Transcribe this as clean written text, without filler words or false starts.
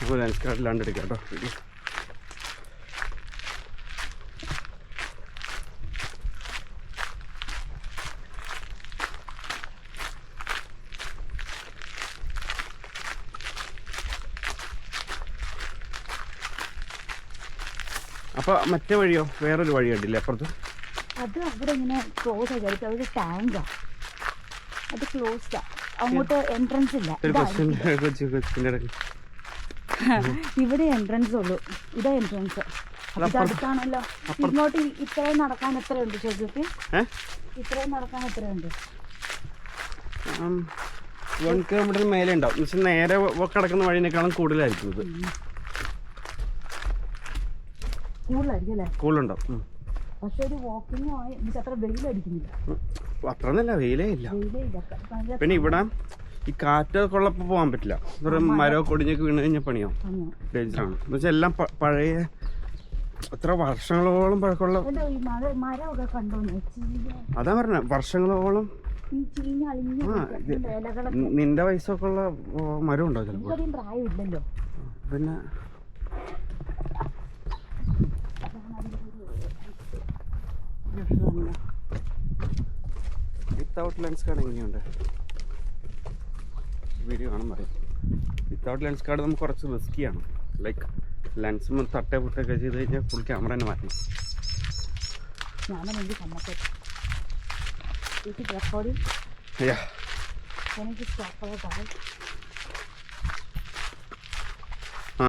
അപ്പോൾ ലെൻസ് കാർഡിലാണ്ട് എടുക്കാം കേട്ടോ വീഡിയോ. അപ്പോൾ മറ്റേ വഴിയോ വേറൊരു വഴി കണ്ടില്ലേ അപ്പുറത്ത്? അത് അവിടെ ഇങ്ങനെ ക്ലോസ് ആയിട്ട് അതൊരു ടാങ്കാണ്, അത് ക്ലോസ്ഡാ, അങ്ങോട്ട് എൻട്രൻസ് ഇല്ല. ഇവിടെ എൻട്രൻസ് ഉള്ളൂ, ഇതാ എൻട്രൻസ്. അടുത്താണല്ലോ. ഇങ്ങോട്ട് ഇത്രയും നടക്കാൻ എത്രയുണ്ട് ചോദിച്ചിട്ട്? ഇത്രയും നടക്കാൻ എത്രയുണ്ട്? 1 കിലോമീറ്റർ മേലെ ഉണ്ടാവും. എന്ന് വെച്ചാൽ നേരെ കിടക്കുന്ന വഴിനേക്കാളും കൂടുതലായിരിക്കും ഇത്. കൂടുതലായിരിക്കും അല്ലേ? കൂടുതലുണ്ടാവും. പക്ഷെ ഒരു വാക്കിംഗ് അത്ര വെയിലടിക്കുന്നില്ല. അത്രന്നല്ല, വെയിലേ ഇല്ല. പിന്നെ ഇവിടെ ഈ കാറ്റൊക്കെ ഉള്ളപ്പോൾ പോകാൻ പറ്റില്ല. മരമൊക്കെ ഒടിഞ്ഞൊക്കെ വീണ് കഴിഞ്ഞാൽ പണിയാവും, ഡേഞ്ചറാണ്. എന്ന് വെച്ചാൽ എല്ലാം പഴയ എത്ര വർഷങ്ങളോളം പഴക്കമുള്ള. അതാ പറഞ്ഞ വർഷങ്ങളോളം നിന്റെ വയസ്സൊക്കെ ഉള്ള മരം ഉണ്ടാവും ചിലപ്പോൾ. പിന്നെ വിത്തൗട്ട് ലെൻസ് കാർഡ് എങ്ങനെയുണ്ട് വീഡിയോ കാണുമ്പോൾ അറിയാം. വിത്തൗട്ട് ലെൻസ് കാർഡ് നമുക്ക് കുറച്ച് റിസ്ക്കിയാണ്. ലൈക്ക് ലെൻസ് തട്ടേ പുട്ടൊക്കെ ചെയ്ത് കഴിഞ്ഞാൽ ഫുൾ ക്യാമറ തന്നെ മാറ്റണം.